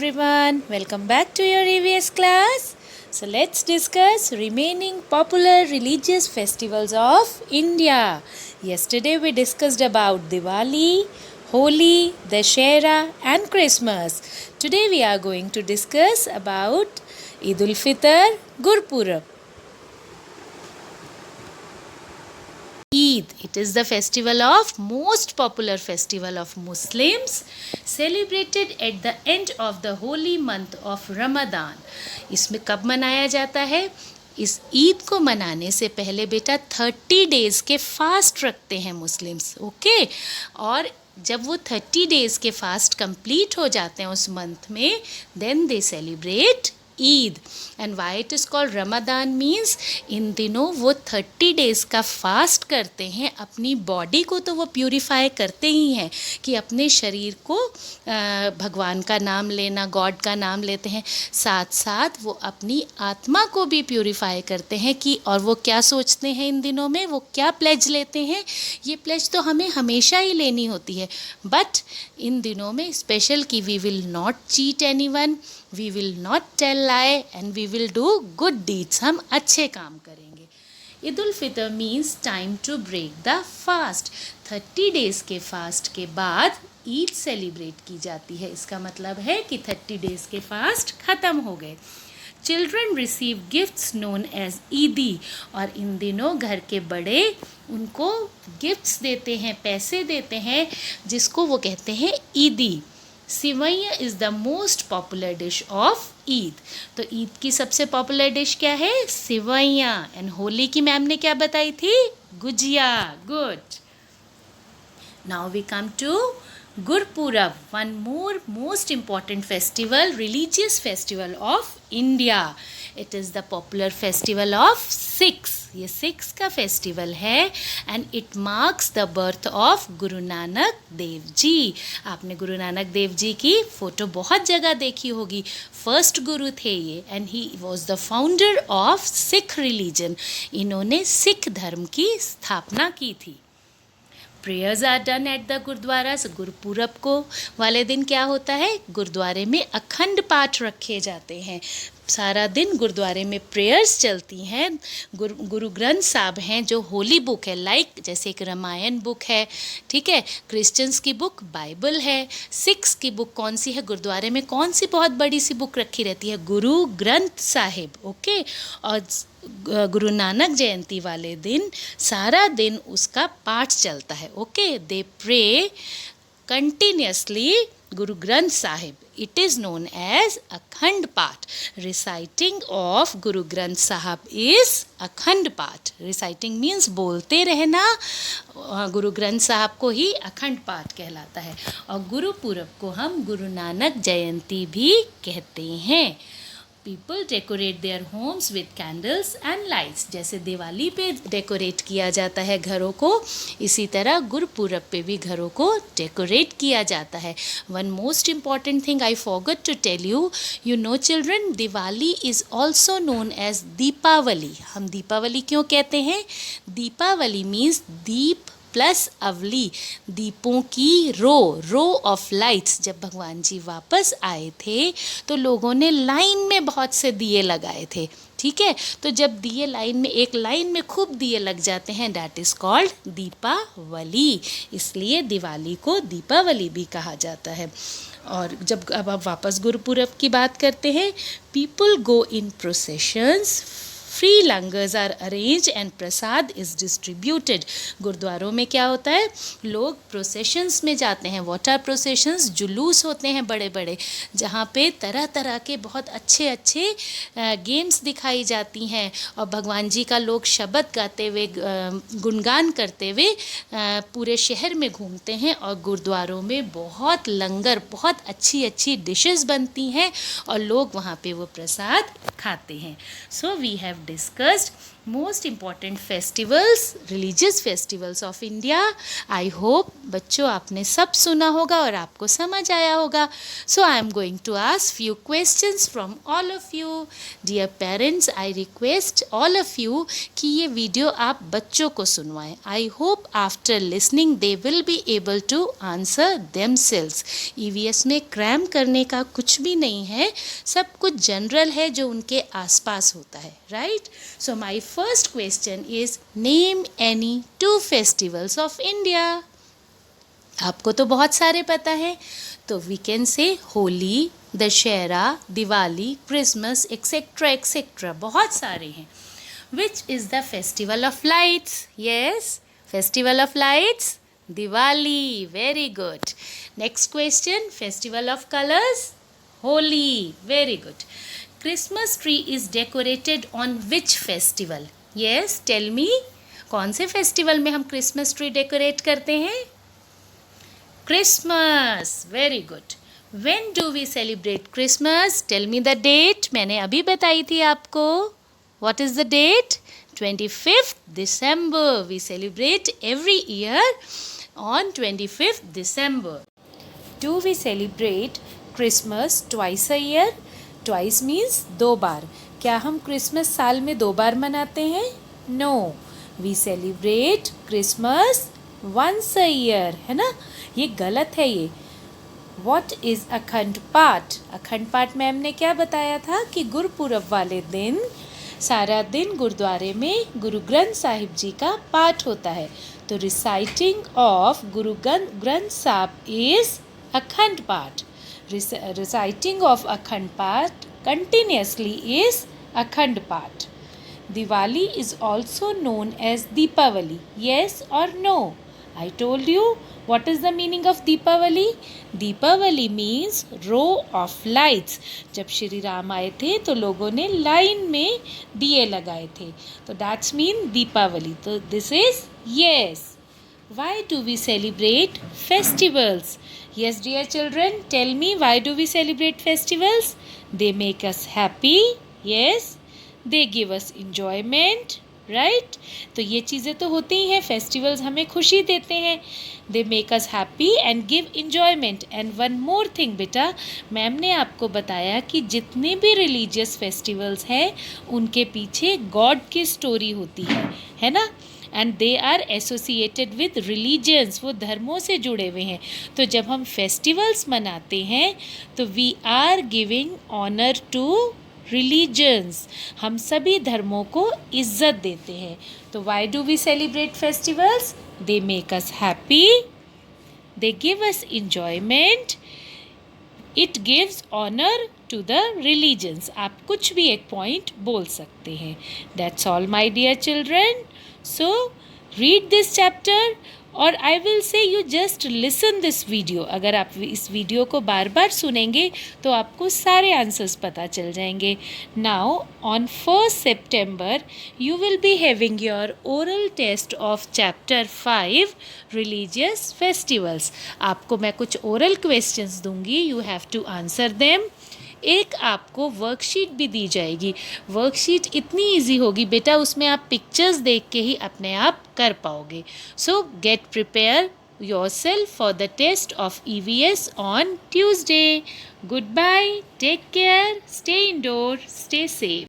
everyone, welcome back to your EVS class. So let's discuss remaining popular religious festivals of India. Yesterday we discussed about Diwali, Holi, Dashera and Christmas. Today we are going to discuss about Eid ul-Fitr, Gurpurab. Eid, it is the festival of most popular festival of Muslims celebrated at the end of the holy month of Ramadan. इसमें कब मनाया जाता है? इस ईद को मनाने से पहले बेटा 30 डेज़ के फास्ट रखते हैं मुस्लिम्स, ओके? और जब वो 30 डेज़ के फास्ट कंप्लीट हो जाते हैं उस मंथ में, then they celebrate Eid. And why it is called Ramadan means इन दिनों वो 30 डेज़ का फास्ट करते हैं. अपनी बॉडी को तो वो प्यूरिफाई करते ही हैं कि अपने शरीर को भगवान का नाम लेना, गॉड का नाम लेते हैं, साथ साथ वो अपनी आत्मा को भी प्यूरिफाई करते हैं कि और वो क्या सोचते हैं इन दिनों में, वो क्या प्लेज लेते हैं. ये प्लेज तो हमें हमेशा ही लेनी होती है, बट इन दिनों में स्पेशल कि we will not cheat anyone, we will not tell lie and we will do good deeds. हम अच्छे काम करेंगे. Eid ul Fitr means time to break the fast. 30 days के फास्ट के बाद ईद सेलिब्रेट की जाती है. इसका मतलब है कि 30 डेज़ के फास्ट ख़त्म हो गए. Children receive gifts known as Eidi. और इन दिनों घर के बड़े उनको गिफ्ट्स देते हैं, पैसे देते हैं, जिसको वो कहते हैं ईदी. Sevaiyan is the most popular dish of Eid. तो ईद की सबसे पॉपुलर डिश क्या है? सिवैया. एंड होली की मैम ने क्या बताई थी? Gujiya. Good. Now we come to Gurpurab, one more most important festival, religious festival of India. It is the popular festival of Sikhs. ये सिक्स का फेस्टिवल है and it marks the birth of Guru Nanak Dev ji. आपने गुरु नानक देव जी की photo बहुत जगह देखी होगी. First गुरु थे ये and he was the founder of Sikh religion. इन्होंने सिख धर्म की स्थापना की थी. Prayers are done at the gurudwara. Gurpurab को वाले दिन क्या होता है? गुरुद्वारे में अखंड पाठ रखे जाते हैं. सारा दिन गुरुद्वारे में प्रेयर्स चलती हैं. गुरु ग्रंथ साहब हैं जो होली बुक है, लाइक जैसे एक रामायण बुक है, ठीक है. क्रिश्चियंस की बुक बाइबल है. सिख्स की बुक कौन सी है? गुरुद्वारे में कौन सी बहुत बड़ी सी बुक रखी रहती है? गुरु ग्रंथ साहिब, ओके. और गुरु नानक जयंती वाले दिन सारा दिन उसका पाठ चलता है, okay. They pray continuously Guru Granth Sahib. It is known as अखंड पाठ. Reciting of गुरु ग्रंथ साहब is अखंड पाठ. Reciting means बोलते रहना. गुरु ग्रंथ साहब को ही अखंड पाठ कहलाता है. और गुरुपूरब को हम गुरु नानक जयंती भी कहते हैं. People decorate their homes with candles and lights. जैसे दिवाली पे डेकोरेट किया जाता है घरों को, इसी तरह गुरुपूरब पे भी घरों को डेकोरेट किया जाता है. One most important thing I forgot to tell you, you know children, Diwali is also known as Deepavali. हम दीपावली क्यों कहते हैं? दीपावली मीन्स दीप प्लस अवली, दीपों की रो ऑफ लाइट्स. जब भगवान जी वापस आए थे तो लोगों ने लाइन में बहुत से दिए लगाए थे, ठीक है. तो जब दिए लाइन में, एक लाइन में खूब दिए लग जाते हैं, दैट इज़ कॉल्ड दीपावली. इसलिए दिवाली को दीपावली भी कहा जाता है. और जब अब वापस गुरुपूरब की बात करते हैं, people go in processions, free langars are arrange and prasad is distributed. गुरुद्वारों में क्या होता है? लोग प्रोसेशंस में जाते हैं. What are processions? जुलूस होते हैं बड़े बड़े, जहाँ पे तरह तरह के बहुत अच्छे अच्छे गेम्स दिखाई जाती हैं और भगवान जी का लोग शब्द गाते हुए, गुणगान करते हुए पूरे शहर में घूमते हैं. और गुरुद्वारों में बहुत लंगर, बहुत अच्छी अच्छी डिशेस बनती हैं और लोग वहाँ पे वो प्रसाद खाते हैं. So we have discussed most important festivals, religious festivals of India. I hope बच्चों आपने सब सुना होगा और आपको समझ आया होगा। So I am going to ask few questions from all of you. Dear parents, I request all of you कि ये वीडियो आप बच्चों को सुनवाएं। I hope after listening they will be able to answer themselves. EVS में cram करने का कुछ भी नहीं है, सब कुछ जनरल है जो उनके आसपास होता है, right? So my first question is name any two festivals of India. आपको तो बहुत सारे पता है, तो we can say Holi, Dussehra, Diwali, Christmas etcetera etcetera, बहुत सारे हैं। Which is the festival of lights? Yes, festival of lights, Diwali, very good. Next question, festival of colours, Holi, very good. Christmas tree is decorated on which festival? Yes, tell me. कौन से festival में हम Christmas tree decorate करते हैं? Christmas, very good. When do we celebrate Christmas? Tell me the date. मैंने अभी बताई थी आपको. What is the date? 25th December. We celebrate every year on 25th December. Do we celebrate Christmas twice a year? Twice means 2 बार। क्या हम Christmas साल में 2 बार मनाते हैं? No, we celebrate Christmas once a year, है ना? ये गलत है ये। वॉट इज़ अखंड पाठ? अखंड पाठ मैम ने क्या बताया था कि गुरुपुरब वाले दिन सारा दिन गुरुद्वारे में गुरु ग्रंथ साहिब जी का पाठ होता है। तो रिसाइटिंग ऑफ गुरु ग्रंथ साहब इज अखंड पाठ। Reciting of Akhand Path continuously is Akhand Path. Diwali is also known as Deepavali. Yes or no? I told you. What is the meaning of Deepavali? Deepavali means row of lights. जब श्री राम आए थे तो लोगों ने line में दिए लगाए थे, तो that's mean Deepavali. तो this is yes. Why do we celebrate festivals? Yes, dear children, tell me, why do we celebrate festivals? They make us happy. Yes, they give us enjoyment, right? तो ये चीज़ें तो होती ही हैं, festivals हमें खुशी देते हैं। They make us happy and give enjoyment. And one more thing बेटा, मैम ने आपको बताया कि जितने भी रिलीजियस फेस्टिवल्स हैं उनके पीछे गॉड की स्टोरी होती है ना? And they are associated with religions, वो धर्मों से जुड़े हुए हैं। तो जब हम फेस्टिवल्स मनाते हैं तो we are giving honour to religions, हम सभी धर्मों को इज्जत देते हैं। तो why do we celebrate festivals? They make us happy, they give us enjoyment, it gives honour to the religions. आप कुछ भी एक पॉइंट बोल सकते हैं। That's all my dear children. So read this chapter और I will say you just listen this video. अगर आप इस वीडियो को बार बार सुनेंगे तो आपको सारे आंसर्स पता चल जाएंगे। Now on 1st September you will be having your oral test of chapter 5 religious festivals. आपको मैं कुछ oral questions दूंगी, you have to answer them. एक आपको वर्कशीट भी दी जाएगी। वर्कशीट इतनी इजी होगी बेटा, उसमें आप पिक्चर्स देख के ही अपने आप कर पाओगे। So get prepare yourself for the test of EVS on Tuesday. Good bye, take care, stay indoor, stay safe.